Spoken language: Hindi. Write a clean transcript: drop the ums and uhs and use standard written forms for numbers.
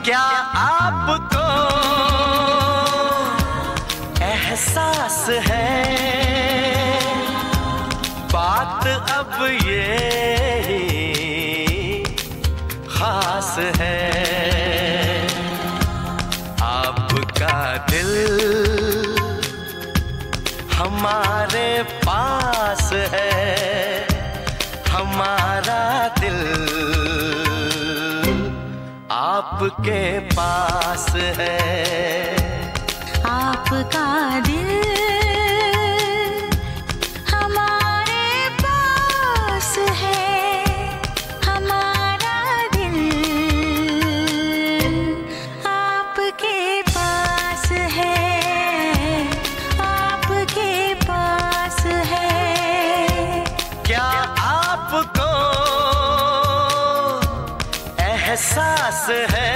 क्या आपको एहसास है, बात अब ये खास है। आपका दिल हमारे पास है, हमारा दिल आपके पास है। आपका दिल हमारे पास है, हमारा दिल आपके पास है, आपके पास है। क्या आपको एहसास है,